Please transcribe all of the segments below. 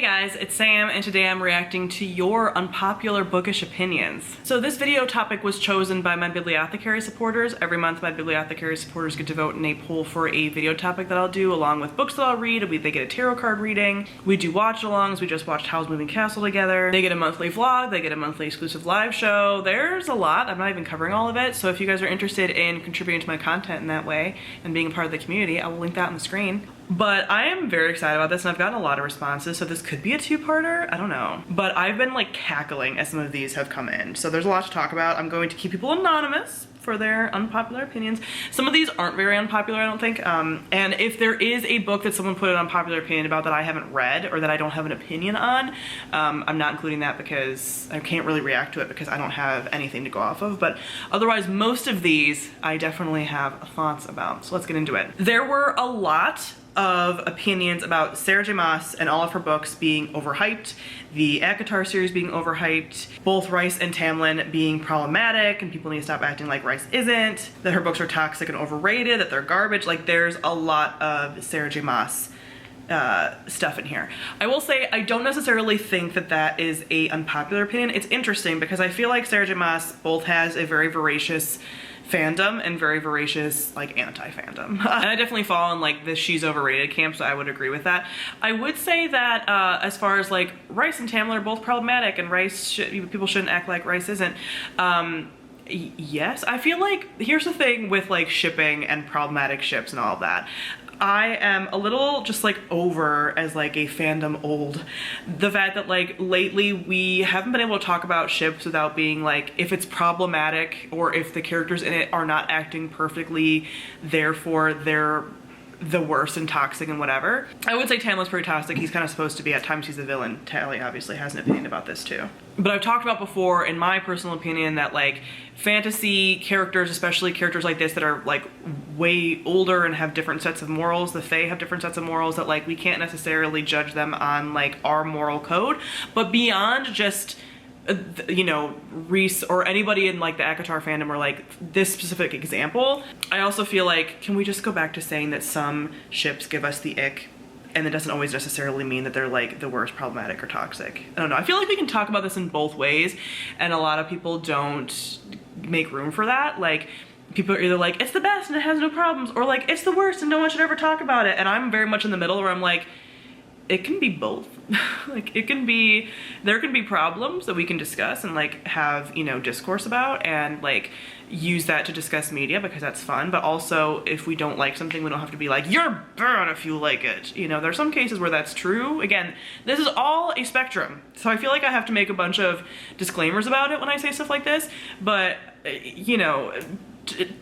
guys, it's Sam, and today I'm reacting to your unpopular bookish opinions. So this video topic was chosen by my bibliothecary supporters. Every month my bibliothecary supporters get to vote in a poll for a video topic that I'll do along with books that I'll read. They get a tarot card reading. We do watch-alongs. We just watched Howl's Moving Castle together. They get a monthly vlog. They get a monthly exclusive live show. There's a lot. I'm not even covering all of it. So if you guys are interested in contributing to my content in that way and being a part of the community, I will link that on the screen. But I am very excited about this, and I've gotten a lot of responses, so this could be a two-parter. I don't know. But I've been like cackling as some of these have come in. So there's a lot to talk about. I'm going to keep people anonymous for their unpopular opinions. Some of these aren't very unpopular, I don't think. And if there is a book that someone put an unpopular opinion about that I haven't read or that I don't have an opinion on, I'm not including that because I can't really react to it because I don't have anything to go off of. But otherwise, most of these I definitely have thoughts about. So let's get into it. There were a lot of opinions about Sarah J. Maas and all of her books being overhyped, the ACOTAR series being overhyped, both Rice and Tamlin being problematic and people need to stop acting like Rice isn't, that her books are toxic and overrated, that they're garbage. Like, there's a lot of Sarah J. Maas stuff in here. I will say I don't necessarily think that that is a unpopular opinion. It's interesting because I feel like Sarah J. Maas both has a very voracious fandom and very voracious like anti-fandom. And I definitely fall in like the she's overrated camp, so I would agree with that. I would say that as far as like Rice and Tamlin are both problematic and people shouldn't act like Rice isn't. Yes, I feel like here's the thing with like shipping and problematic ships and all of that. I am a little just like over as like a fandom old the fact that like lately we haven't been able to talk about ships without being like, if it's problematic or if the characters in it are not acting perfectly, therefore they're the worst and toxic and whatever. I would say Tamlin's pretty toxic. He's kind of supposed to be, at times he's a villain. Tally obviously has an opinion about this too. But I've talked about before, in my personal opinion, that like fantasy characters, especially characters like this that are like way older and have different sets of morals, the Fae have different sets of morals, that like we can't necessarily judge them on like our moral code, but beyond just you know, Reese or anybody in like the ACOTAR fandom or like this specific example. I also feel like, can we just go back to saying that some ships give us the ick and it doesn't always necessarily mean that they're like the worst, problematic, or toxic? I don't know. I feel like we can talk about this in both ways and a lot of people don't make room for that. Like, people are either like, it's the best and it has no problems, or like, it's the worst and no one should ever talk about it. And I'm very much in the middle where I'm like, it can be both. Like, it can be, there can be problems that we can discuss and like have, you know, discourse about and like use that to discuss media because that's fun. But also, if we don't like something, we don't have to be like, you're bad if you like it. You know, there's some cases where that's true. Again, this is all a spectrum. So I feel like I have to make a bunch of disclaimers about it when I say stuff like this. But, you know,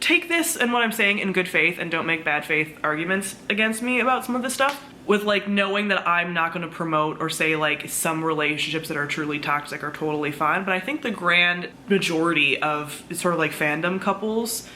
take this and what I'm saying in good faith and don't make bad faith arguments against me about some of this stuff, with like knowing that I'm not going to promote or say like some relationships that are truly toxic are totally fine. But I think the grand majority of sort of like fandom couples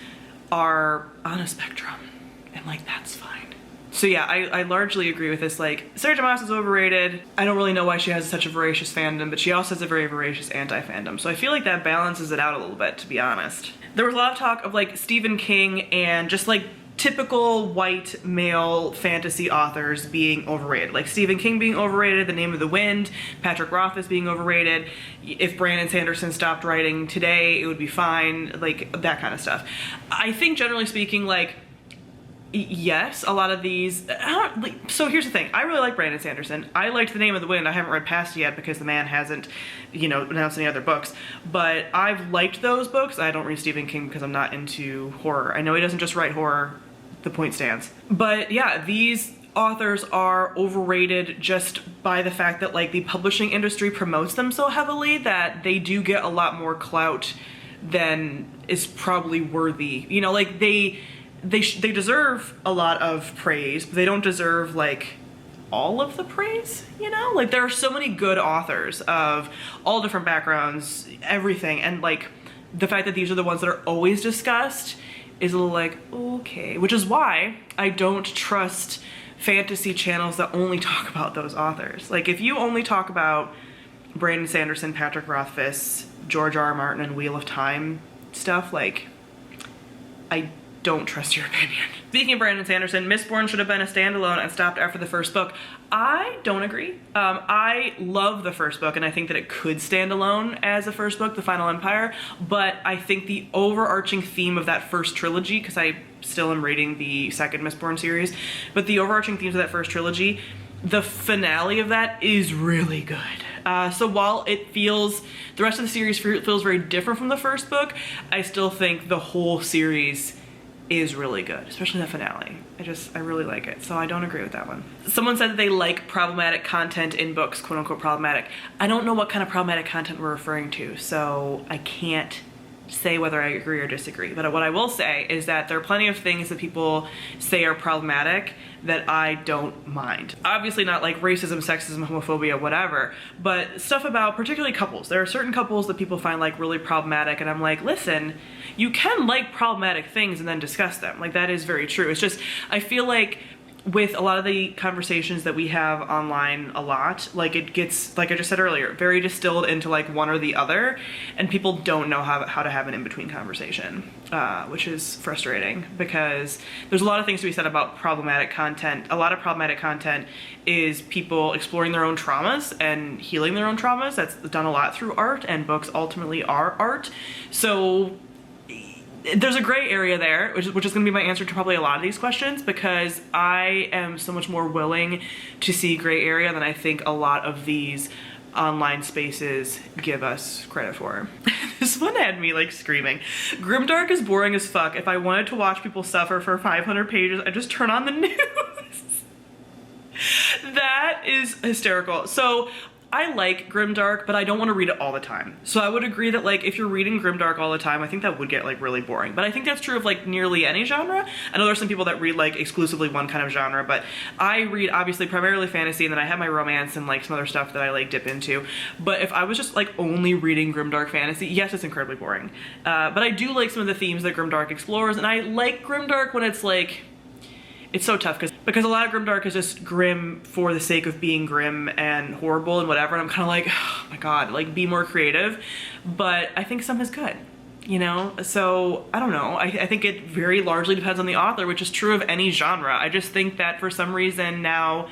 are on a spectrum and like that's fine. So yeah, I largely agree with this. Like, Sarah J. Maas is overrated. I don't really know why she has such a voracious fandom, but she also has a very voracious anti-fandom. So I feel like that balances it out a little bit, to be honest. There was a lot of talk of like Stephen King and just like typical white male fantasy authors being overrated. Like Stephen King being overrated, The Name of the Wind, Patrick Rothfuss being overrated. If Brandon Sanderson stopped writing today, it would be fine. Like, that kind of stuff. I think generally speaking, like, yes, a lot of these, so here's the thing. I really like Brandon Sanderson. I liked The Name of the Wind. I haven't read past it yet because the man hasn't, you know, announced any other books. But I've liked those books. I don't read Stephen King because I'm not into horror. I know he doesn't just write horror. The point stands. But yeah, these authors are overrated just by the fact that like the publishing industry promotes them so heavily that they do get a lot more clout than is probably worthy. You know, like they deserve a lot of praise, but they don't deserve like all of the praise, you know? Like, there are so many good authors of all different backgrounds, everything, and like the fact that these are the ones that are always discussed is a little like, okay. Which is why I don't trust fantasy channels that only talk about those authors. Like, if you only talk about Brandon Sanderson, Patrick Rothfuss, George R. R. Martin, and Wheel of Time stuff, like, I don't trust your opinion. Speaking of Brandon Sanderson, Mistborn should have been a standalone and stopped after the first book. I don't agree. I love the first book, and I think that it could stand alone as a first book, The Final Empire, but I think the overarching theme of that first trilogy, because I still am reading the second Mistborn series, but the overarching themes of that first trilogy, the finale of that is really good. So while it feels, the rest of the series feels very different from the first book, I still think the whole series is really good, especially the finale. I really like it, so I don't agree with that one. Someone said that they like problematic content in books, quote unquote problematic. I don't know what kind of problematic content we're referring to, so I can't say whether I agree or disagree. But what I will say is that there are plenty of things that people say are problematic that I don't mind. Obviously not like racism, sexism, homophobia, whatever, but stuff about particularly couples. There are certain couples that people find like really problematic, and I'm like, listen, you can like problematic things and then discuss them. Like, that is very true. It's just, I feel like with a lot of the conversations that we have online a lot, like it gets, like I just said earlier, very distilled into like one or the other, and people don't know how to have an in-between conversation, which is frustrating because there's a lot of things to be said about problematic content. A lot of problematic content is people exploring their own traumas and healing their own traumas. That's done a lot through art, and books ultimately are art. So there's a gray area there, which is going to be my answer to probably a lot of these questions, because I am so much more willing to see gray area than I think a lot of these online spaces give us credit for. This one had me like screaming. Grimdark is boring as fuck. If I wanted to watch people suffer for 500 pages, I just turn on the news. That is hysterical. So I like Grimdark, but I don't want to read it all the time. So I would agree that like if you're reading Grimdark all the time, I think that would get like really boring. But I think that's true of like nearly any genre. I know there's some people that read like exclusively one kind of genre, but I read obviously primarily fantasy, and then I have my romance and like some other stuff that I like dip into. But if I was just like only reading Grimdark fantasy, yes, it's incredibly boring. But I do like some of the themes that Grimdark explores, and I like Grimdark when it's like, it's so tough because a lot of Grimdark is just grim for the sake of being grim and horrible and whatever, and I'm kind of like, oh my god, like be more creative. But I think some is good, you know? So I don't know. I think it very largely depends on the author, which is true of any genre. I just think that for some reason now,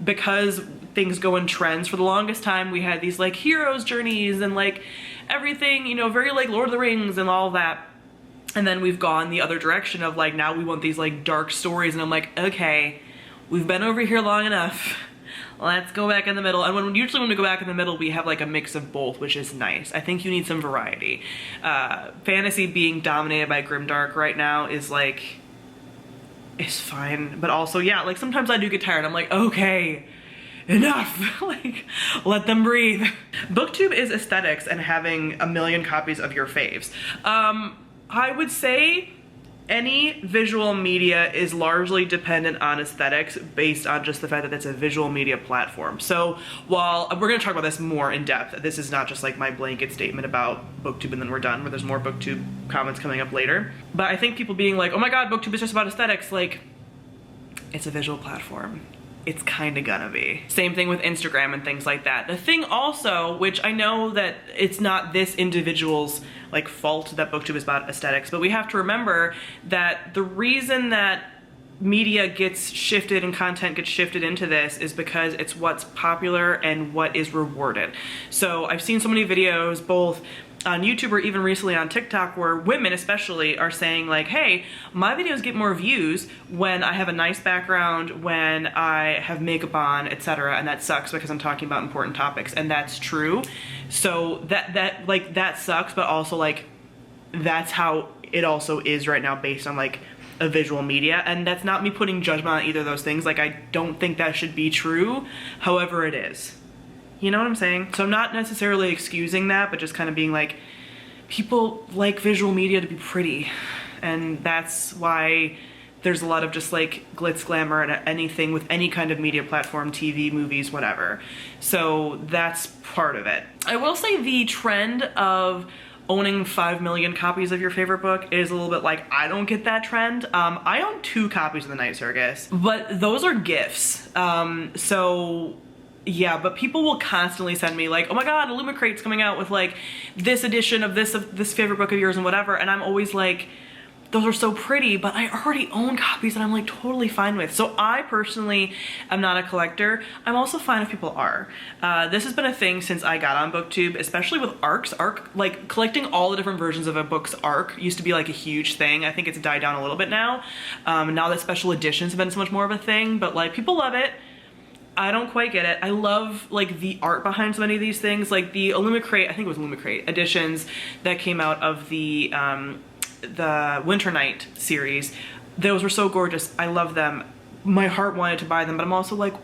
because things go in trends, for the longest time we had these like heroes journeys and like everything, you know, very like Lord of the Rings and all that. And then we've gone the other direction of like, now we want these like dark stories, and I'm like, okay, we've been over here long enough. Let's go back in the middle. And usually when we go back in the middle, we have like a mix of both, which is nice. I think you need some variety. Fantasy being dominated by Grimdark right now is like, it's fine. But also, yeah, like sometimes I do get tired. I'm like, okay, enough. Like, let them breathe. Booktube is aesthetics and having a million copies of your faves. I would say any visual media is largely dependent on aesthetics based on just the fact that it's a visual media platform. So while we're going to talk about this more in depth, this is not just like my blanket statement about Booktube and then we're done, where there's more Booktube comments coming up later. But I think people being like, oh my god, Booktube is just about aesthetics, like, it's a visual platform. It's kind of gonna be. Same thing with Instagram and things like that. The thing also, which I know that it's not this individual's like fault that Booktube is about aesthetics, but we have to remember that the reason that media gets shifted and content gets shifted into this is because it's what's popular and what is rewarded. So I've seen so many videos, both on YouTube or even recently on TikTok, where women especially are saying like, hey, my videos get more views when I have a nice background, when I have makeup on, etc. And that sucks because I'm talking about important topics, and that's true. So that sucks, but also like that's how it also is right now based on like a visual media, and that's not me putting judgment on either of those things. Like, I don't think that should be true, however it is. You know what I'm saying? So I'm not necessarily excusing that, but just kind of being like, people like visual media to be pretty, and that's why there's a lot of just like glitz, glamour, and anything with any kind of media platform, TV, movies, whatever. So that's part of it. I will say the trend of owning 5 million copies of your favorite book is a little bit like, I don't get that trend. I own 2 copies of The Night Circus, but those are gifts. So yeah, but people will constantly send me like, oh my god, Illumicrate's coming out with like this edition of this favorite book of yours and whatever, and I'm always like, those are so pretty, but I already own copies that I'm like totally fine with. So I personally am not a collector. I'm also fine if people are. This has been a thing since I got on BookTube, especially with arcs. Like collecting all the different versions of a book's arc used to be like a huge thing. I think it's died down a little bit now. Now that special editions have been so much more of a thing, but like people love it. I don't quite get it. I love like the art behind so many of these things, like the Illumicrate, I think it was Illumicrate editions that came out of the Winter Night series. Those were so gorgeous. I love them. My heart wanted to buy them, but I'm also like,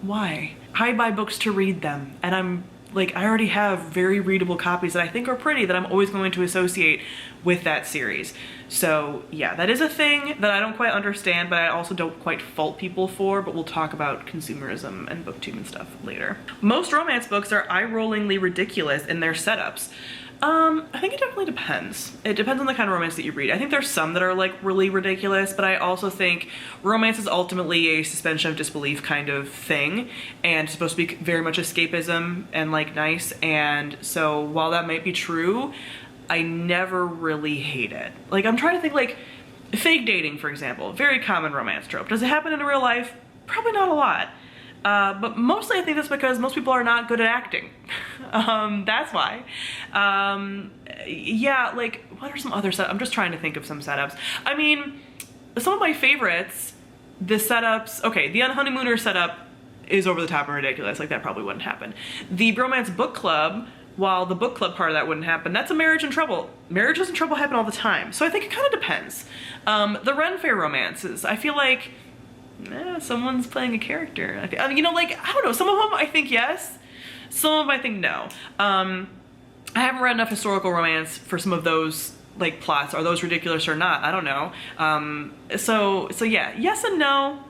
why? I buy books to read them, and I'm like, I already have very readable copies that I think are pretty that I'm always going to associate with that series. So yeah, that is a thing that I don't quite understand, but I also don't quite fault people for, but we'll talk about consumerism and BookTube and stuff later. Most romance books are eye-rollingly ridiculous in their setups. I think it definitely depends. It depends on the kind of romance that you read. I think there's some that are like really ridiculous, but I also think romance is ultimately a suspension of disbelief kind of thing, and it's supposed to be very much escapism and like nice. And so while that might be true, I never really hate it. Like I'm trying to think, like fake dating, for example, very common romance trope. Does it happen in real life? Probably not a lot. But mostly I think that's because most people are not good at acting. That's why. Yeah, like what are some other setups? I'm just trying to think of some setups. I mean, some of my favorites, the setups, okay, the Unhoneymooner setup is over the top and ridiculous. Like that probably wouldn't happen. The Bromance Book Club, while the book club part of that wouldn't happen, that's a marriage in trouble. Marriages in trouble happen all the time. So I think it kind of depends. The Ren Fair romances, I feel like someone's playing a character. I mean, you know, like, I don't know, some of them I think yes, some of them I think no. I haven't read enough historical romance for some of those like plots. Are those ridiculous or not? I don't know. So yeah, yes and no,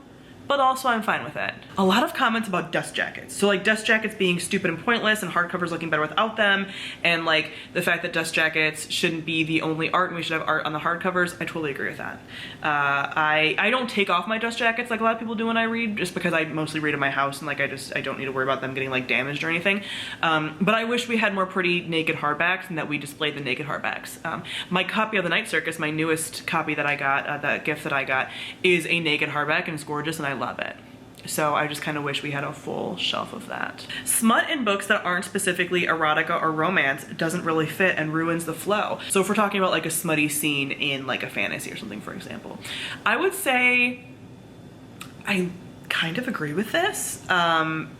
but also I'm fine with it. A lot of comments about dust jackets. So like dust jackets being stupid and pointless and hardcovers looking better without them, and like the fact that dust jackets shouldn't be the only art and we should have art on the hardcovers. I totally agree with that. I don't take off my dust jackets like a lot of people do when I read, just because I mostly read in my house and like I don't need to worry about them getting like damaged or anything. But I wish we had more pretty naked hardbacks and that we displayed the naked hardbacks. My copy of The Night Circus, my newest copy that I got, that gift that I got, is a naked hardback and it's gorgeous and I love it. So I just kind of wish we had a full shelf of that. Smut in books that aren't specifically erotica or romance doesn't really fit and ruins the flow. So if we're talking about like a smutty scene in like a fantasy or something, for example, I would say I kind of agree with this.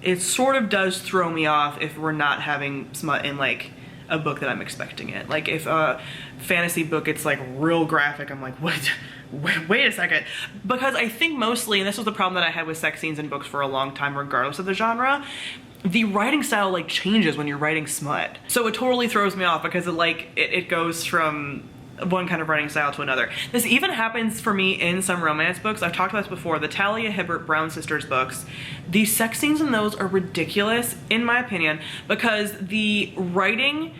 It sort of does throw me off if we're not having smut in like a book that I'm expecting it. Like if a fantasy book, it's like real graphic, I'm like, what? Wait a second. Because I think mostly, and this was the problem that I had with sex scenes in books for a long time, regardless of the genre, the writing style like changes when you're writing smut. So it totally throws me off because it goes from one kind of writing style to another. This even happens for me in some romance books. I've talked about this before, the Talia Hibbert Brown Sisters books. The sex scenes in those are ridiculous, in my opinion, because the writing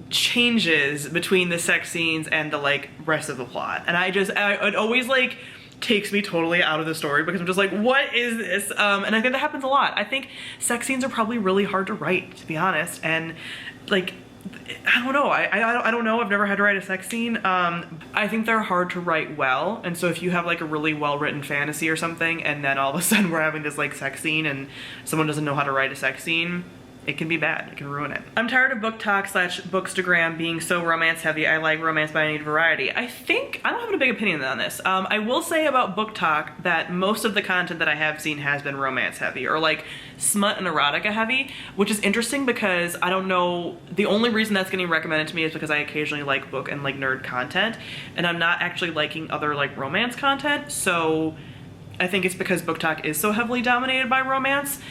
changes between the sex scenes and the like rest of the plot, and it always like takes me totally out of the story because I'm just like, what is this? And I think that happens a lot. I think sex scenes are probably really hard to write, to be honest, and like I don't know. I don't know. I've never had to write a sex scene. I think they're hard to write well, and so if you have like a really well written fantasy or something, and then all of a sudden we're having this like sex scene, and someone doesn't know how to write a sex scene, it can be bad. It can ruin it. I'm tired of book talk / bookstagram being so romance heavy. I like romance, but I need variety. I don't have a big opinion on this. I will say about book talk that most of the content that I have seen has been romance heavy or like smut and erotica heavy, which is interesting because I don't know, the only reason that's getting recommended to me is because I occasionally like book and like nerd content, and I'm not actually liking other like romance content. So I think it's because book talk is so heavily dominated by romance.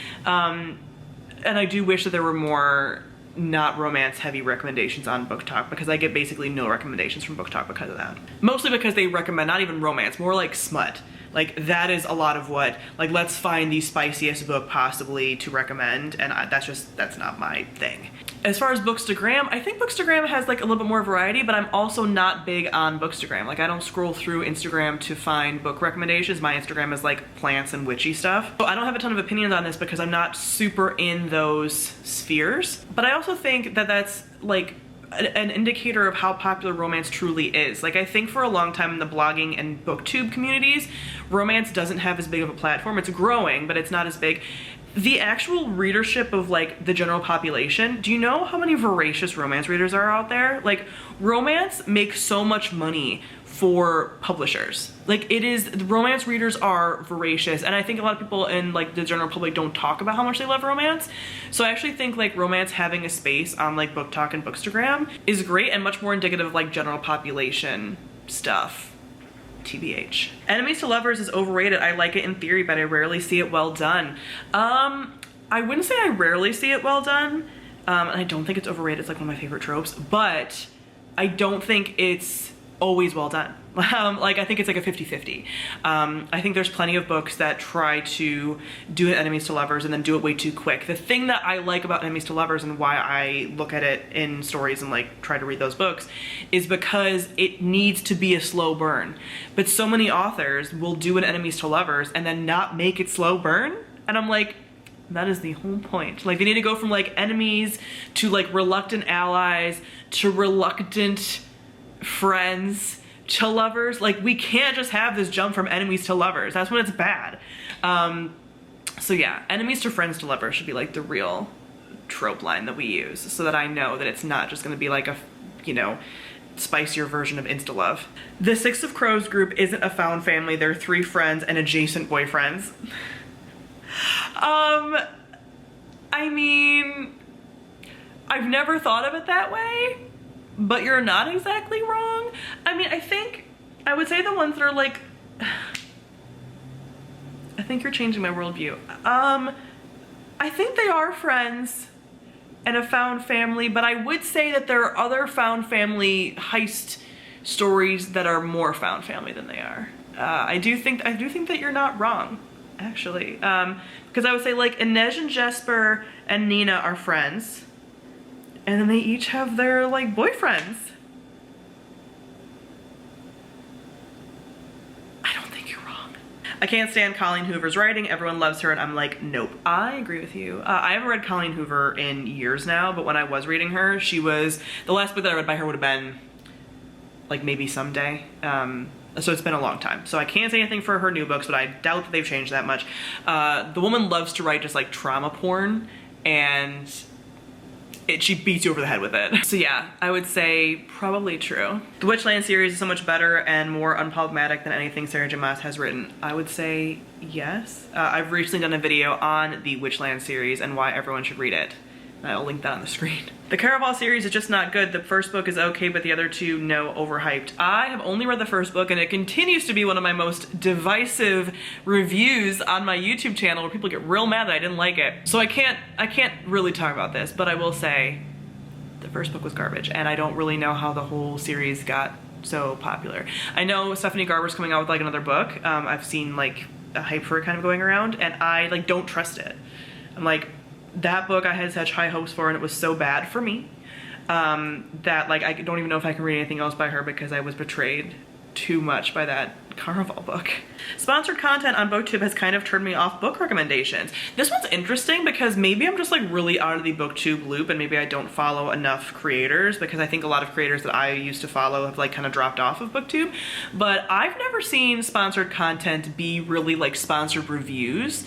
And I do wish that there were more not romance heavy recommendations on Book Talk, because I get basically no recommendations from Book Talk because of that. Mostly because they recommend not even romance, more like smut. Like that is a lot of what, like let's find the spiciest book possibly to recommend, and that's not my thing. As far as Bookstagram, I think Bookstagram has like a little bit more variety, but I'm also not big on Bookstagram. Like I don't scroll through Instagram to find book recommendations. My Instagram is like plants and witchy stuff. So I don't have a ton of opinions on this because I'm not super in those spheres. But I also think that that's like an indicator of how popular romance truly is. Like, I think for a long time in the blogging and booktube communities, romance doesn't have as big of a platform. It's growing, but it's not as big. The actual readership of like the general population, do you know how many voracious romance readers are out there? Like, romance makes so much money for publishers. Like, it is, the romance readers are voracious, and I think a lot of people in like the general public don't talk about how much they love romance. So I actually think like romance having a space on like Book Talk and Bookstagram is great and much more indicative of like general population stuff. TBH. Enemies to Lovers is overrated. I like it in theory, but I rarely see it well done. I wouldn't say I rarely see it well done, and I don't think it's overrated. It's like one of my favorite tropes, but I don't think it's always well done. Like, I think it's like a 50-50. I think there's plenty of books that try to do an enemies to lovers and then do it way too quick. The thing that I like about enemies to lovers and why I look at it in stories and like try to read those books is because it needs to be a slow burn. But so many authors will do an enemies to lovers and then not make it slow burn. And I'm like, that is the whole point. Like, they need to go from like enemies to like reluctant allies to reluctant friends to lovers. Like, we can't just have this jump from enemies to lovers. That's when it's bad. So yeah, enemies to friends to lovers should be like the real trope line that we use, so that I know that it's not just gonna be like a, you know, spicier version of insta-love. The Six of Crows group isn't a found family. They're 3 friends and adjacent boyfriends. I mean, I've never thought of it that way, but you're not exactly wrong. I mean, I would say the ones that are like, I think you're changing my worldview. I think they are friends and a found family, but I would say that there are other found family heist stories that are more found family than they are. I do think that you're not wrong, actually. Because I would say like Inej and Jesper and Nina are friends, and then they each have their like boyfriends. I don't think you're wrong. I can't stand Colleen Hoover's writing. Everyone loves her, and I'm like, nope. I agree with you. I haven't read Colleen Hoover in years now, but when I was reading her, she was, the last book that I read by her would have been like maybe Someday. So it's been a long time. So I can't say anything for her new books, but I doubt that they've changed that much. The woman loves to write just like trauma porn, and she beats you over the head with it. So yeah, I would say probably true. The Witchland series is so much better and more unproblematic than anything Sarah J. Maas has written. I would say yes. I've recently done a video on the Witchland series and why everyone should read it. I'll link that on the screen. The Caraval series is just not good. The first book is okay, but the other two, no, overhyped. I have only read the first book, and it continues to be one of my most divisive reviews on my YouTube channel, where people get real mad that I didn't like it. So I can't really talk about this, but I will say the first book was garbage, and I don't really know how the whole series got so popular. I know Stephanie Garber's coming out with like another book. I've seen like a hype for it kind of going around, and I like don't trust it. I'm like, that book I had such high hopes for, and it was so bad for me that like I don't even know if I can read anything else by her, because I was betrayed too much by that Caraval book. Sponsored content on BookTube has kind of turned me off book recommendations. This one's interesting because maybe I'm just like really out of the BookTube loop, and maybe I don't follow enough creators, because I think a lot of creators that I used to follow have like kind of dropped off of BookTube. But I've never seen sponsored content be really like sponsored reviews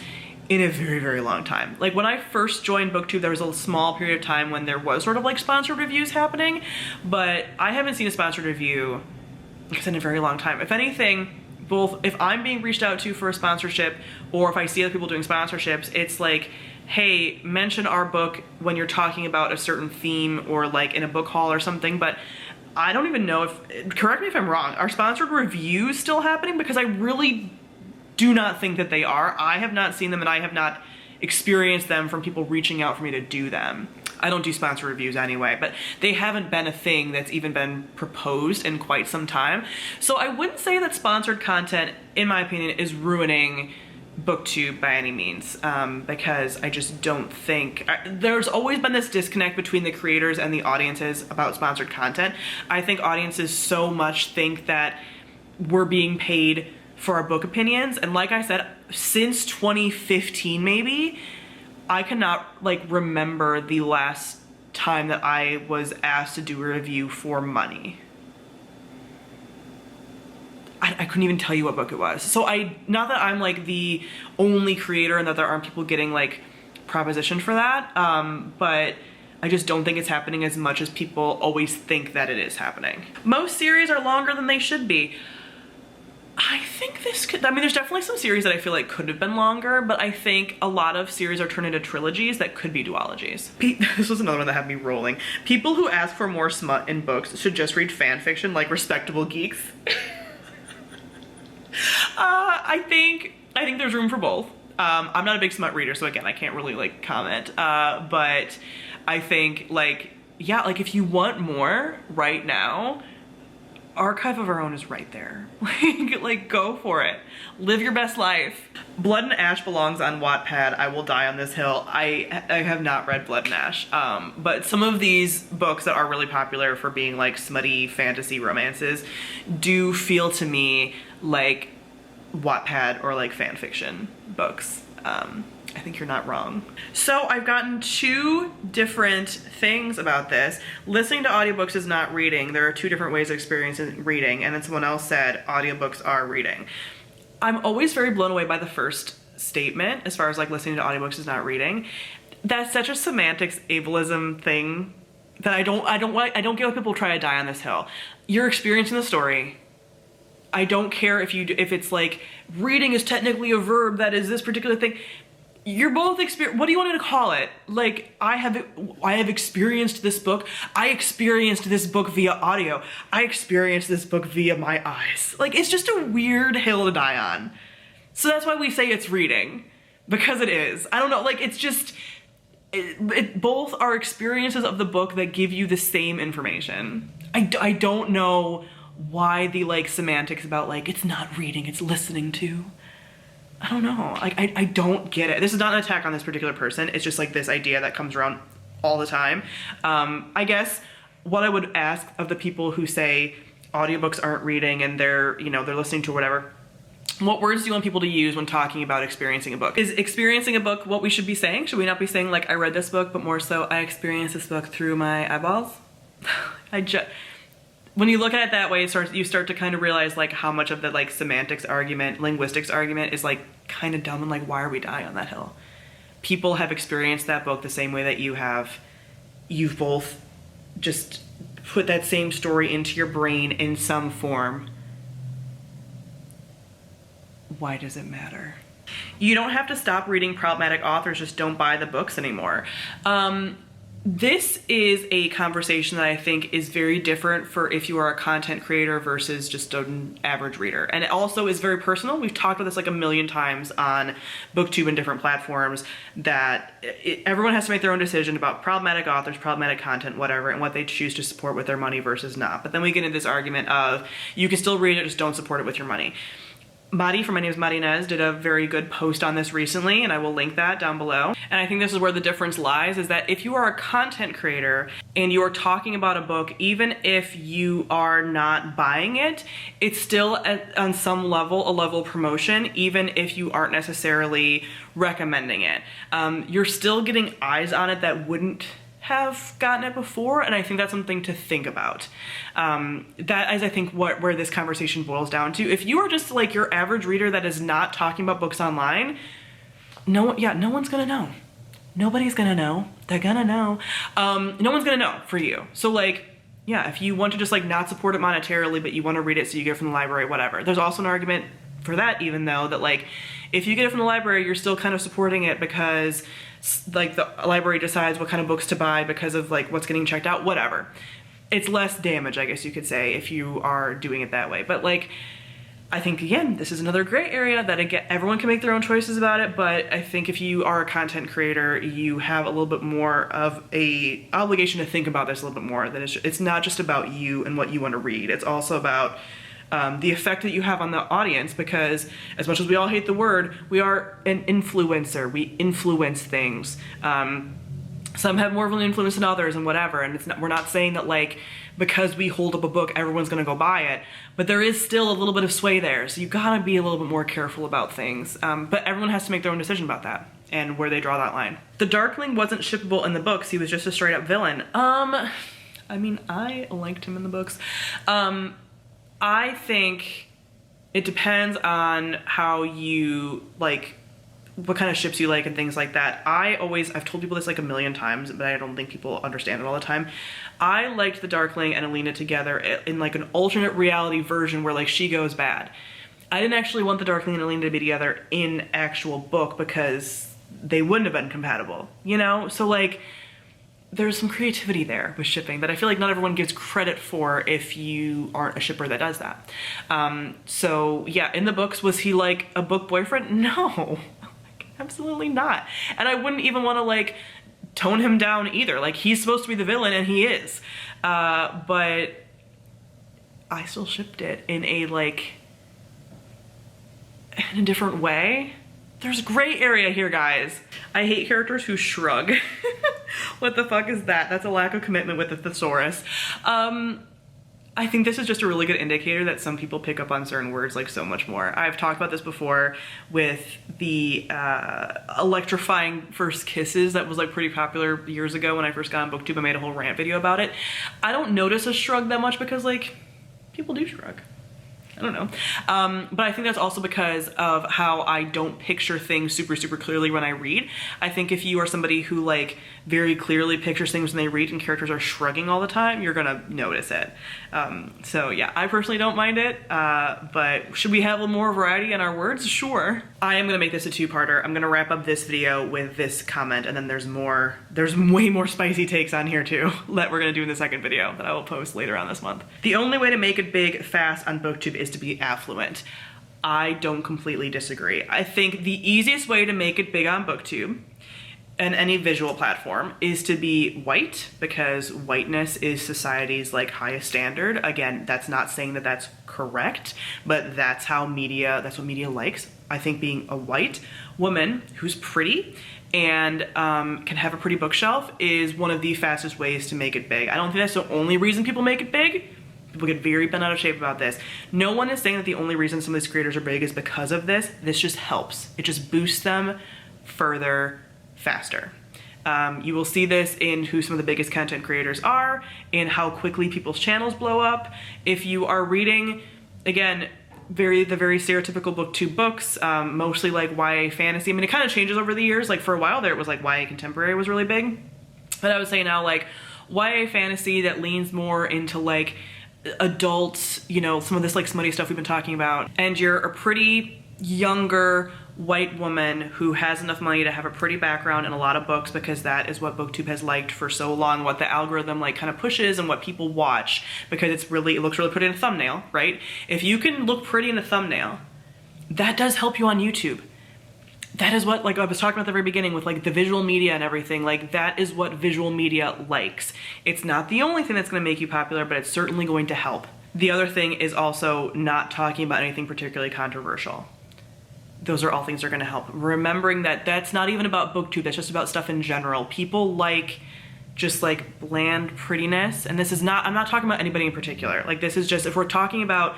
in a very, very long time. Like, when I first joined BookTube, there was a small period of time when there was sort of like sponsored reviews happening, but I haven't seen a sponsored review in a very long time. If anything, both if I'm being reached out to for a sponsorship, or if I see other people doing sponsorships, it's like, hey, mention our book when you're talking about a certain theme, or like in a book haul or something. But I don't even know if, correct me if I'm wrong, are sponsored reviews still happening? Because I really do not think that they are. I have not seen them, and I have not experienced them from people reaching out for me to do them. I don't do sponsor reviews anyway, but they haven't been a thing that's even been proposed in quite some time. So I wouldn't say that sponsored content, in my opinion, is ruining BookTube by any means, because I just don't think, there's always been this disconnect between the creators and the audiences about sponsored content. I think audiences so much think that we're being paid for our book opinions, and like I said, since 2015 maybe, I cannot like remember the last time that I was asked to do a review for money. I couldn't even tell you what book it was. So not that I'm like the only creator and that there aren't people getting like propositioned for that, but I just don't think it's happening as much as people always think that it is happening. Most series are longer than they should be. I think this could, I mean, there's definitely some series that I feel like could have been longer, but I think a lot of series are turned into trilogies that could be duologies. This was another one that had me rolling. People who ask for more smut in books should just read fan fiction like respectable geeks. I think there's room for both. I'm not a big smut reader, so again, I can't really like comment, but I think like, yeah, like if you want more right now, Archive of Our Own is right there. Like go for it. Live your best life. Blood and Ash belongs on Wattpad. I Will Die on This Hill. I have not read Blood and Ash, but some of these books that are really popular for being like smutty fantasy romances do feel to me like Wattpad or like fan fiction books. I think you're not wrong. So I've gotten two different things about this. Listening to audiobooks is not reading. There are two different ways of experiencing reading. And then someone else said audiobooks are reading. I'm always very blown away by the first statement as far as like listening to audiobooks is not reading. That's such a semantics ableism thing that I don't get why people try to die on this hill. You're experiencing the story. I don't care if it's like reading is technically a verb that is this particular thing. You're both what do you want me to call it? Like I have experienced this book. I experienced this book via audio. I experienced this book via my eyes. Like it's just a weird hill to die on. So that's why we say it's reading, because it is. I don't know, like it's just both are experiences of the book that give you the same information. I don't know why the like semantics about like it's not reading, it's listening to. I don't know. Like I don't get it. This is not an attack on this particular person. It's just like this idea that comes around all the time. I guess what I would ask of the people who say audiobooks aren't reading and they're listening to whatever, what words do you want people to use when talking about experiencing a book? Is experiencing a book what we should be saying? Should we not be saying like I read this book, but more so I experienced this book through my eyeballs? When you look at it that way, you start to kind of realize like how much of the like semantics argument, linguistics argument is like kind of dumb and like why are we dying on that hill? People have experienced that book the same way that you have. You've both just put that same story into your brain in some form. Why does it matter? You don't have to stop reading problematic authors, just don't buy the books anymore. This is a conversation that I think is very different for if you are a content creator versus just an average reader. And it also is very personal. We've talked about this like a million times on BookTube and different platforms that everyone has to make their own decision about problematic authors, problematic content, whatever, and what they choose to support with their money versus not. But then we get into this argument of you can still read it, just don't support it with your money. Mari from My Name is Mari Inez did a very good post on this recently, and I will link that down below. And I think this is where the difference lies, is that if you are a content creator and you are talking about a book, even if you are not buying it, it's still on some level a level of promotion, even if you aren't necessarily recommending it. You're still getting eyes on it that wouldn't have gotten it before, and I think that's something to think about. That is, I think, where this conversation boils down to. If you are just like your average reader that is not talking about books online, no one's gonna know. Nobody's gonna know. They're gonna know. No one's gonna know for you. So like, yeah, if you want to just like not support it monetarily, but you want to read it so you get it from the library, whatever. There's also an argument for that, even though that like, if you get it from the library, you're still kind of supporting it because like the library decides what kind of books to buy because of like what's getting checked out, whatever. It's less damage, I guess you could say, if you are doing it that way. But like, I think again, this is another gray area that again, everyone can make their own choices about it, but I think if you are a content creator, you have a little bit more of a obligation to think about this a little bit more. That it's not just about you and what you want to read. It's also about the effect that you have on the audience, because as much as we all hate the word, we are an influencer. We influence things. Some have more of an influence than others and whatever, and we're not saying that like because we hold up a book everyone's gonna go buy it, but there is still a little bit of sway there, so you gotta be a little bit more careful about things. But everyone has to make their own decision about that. and where they draw that line. The Darkling wasn't shippable in the books. He was just a straight up villain. I mean, I liked him in the books. I think it depends on how you like, what kind of ships you like and things like that. I've told people this like a million times, but I don't think people understand it all the time. I liked the Darkling and Alina together in like an alternate reality version where like she goes bad. I didn't actually want the Darkling and Alina to be together in actual book because they wouldn't have been compatible, you know? So like, there's some creativity there with shipping that I feel like not everyone gives credit for if you aren't a shipper that does that. So yeah, in the books, was he like a book boyfriend? No, absolutely not. And I wouldn't even want to like tone him down either. Like, he's supposed to be the villain and he is. But I still shipped it in a like, in a different way. There's gray area here, guys. I hate characters who shrug. What the fuck is that? That's a lack of commitment with the thesaurus. I think this is just a really good indicator that some people pick up on certain words like so much more. I've talked about this before with the electrifying first kisses that was like pretty popular years ago when I first got on BookTube. I made a whole rant video about it. I don't notice a shrug that much because like people do shrug. I don't know. But I think that's also because of how I don't picture things super, super clearly when I read. I think if you are somebody who like very clearly pictures things when they read and characters are shrugging all the time, you're gonna notice it. So yeah, I personally don't mind it, but should we have a little more variety in our words? Sure. I am gonna make this a two-parter. I'm gonna wrap up this video with this comment, and then there's way more spicy takes on here too that we're gonna do in the second video that I will post later on this month. The only way to make it big fast on BookTube is to be affluent. I don't completely disagree. I think the easiest way to make it big on BookTube and any visual platform is to be white, because whiteness is society's like highest standard. Again, that's not saying that that's correct, but that's what media likes. I think being a white woman who's pretty and can have a pretty bookshelf is one of the fastest ways to make it big. I don't think that's the only reason people make it big. People get very bent out of shape about this. No one is saying that the only reason some of these creators are big is because of this. This just helps. It just boosts them further, faster. You will see this in who some of the biggest content creators are, in how quickly people's channels blow up. If you are reading, again, the very stereotypical BookTube books, mostly like YA fantasy. I mean, it kind of changes over the years. Like for a while there, it was like YA contemporary was really big. But I would say now like YA fantasy that leans more into like adults, you know, some of this like smutty stuff we've been talking about, and you're a pretty younger white woman who has enough money to have a pretty background in a lot of books, because that is what BookTube has liked for so long, what the algorithm like kind of pushes and what people watch, because it looks really pretty in a thumbnail, right? If you can look pretty in a thumbnail, that does help you on YouTube. That is what, like I was talking about at the very beginning with like the visual media and everything, like that is what visual media likes. It's not the only thing that's gonna make you popular, but it's certainly going to help. The other thing is also not talking about anything particularly controversial. Those are all things that are gonna help. Remembering that that's not even about BookTube, that's just about stuff in general. People like just like bland prettiness, and this is not, I'm not talking about anybody in particular. Like this is just, if we're talking about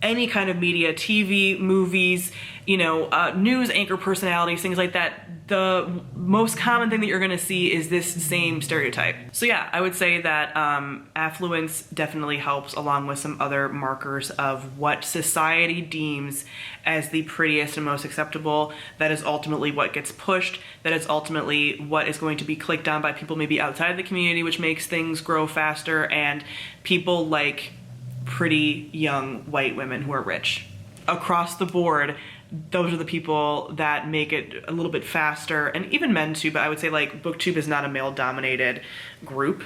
any kind of media, TV, movies, you know, news anchor personalities, things like that, the most common thing that you're gonna see is this same stereotype. So yeah, I would say that affluence definitely helps, along with some other markers of what society deems as the prettiest and most acceptable. That is ultimately what gets pushed. That is ultimately what is going to be clicked on by people maybe outside of the community, which makes things grow faster, and people like pretty young white women who are rich. Across the board, those are the people that make it a little bit faster, and even men too, but I would say like BookTube is not a male-dominated group,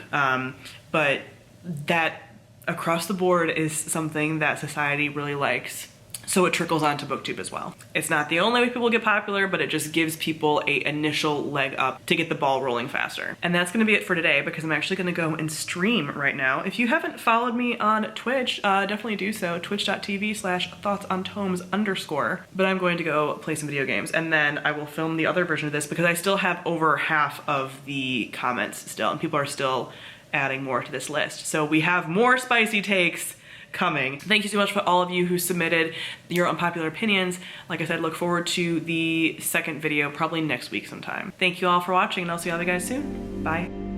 but that across the board is something that society really likes. So it trickles onto BookTube as well. It's not the only way people get popular, but it just gives people a initial leg up to get the ball rolling faster. And that's gonna be it for today, because I'm actually gonna go and stream right now. If you haven't followed me on Twitch, definitely do so, twitch.tv/thoughtsontomes_. But I'm going to go play some video games, and then I will film the other version of this, because I still have over half of the comments still, and people are still adding more to this list. So we have more spicy takes coming. Thank you so much for all of you who submitted your unpopular opinions. Like I said, look forward to the second video probably next week sometime. Thank you all for watching, and I'll see you other guys soon. Bye.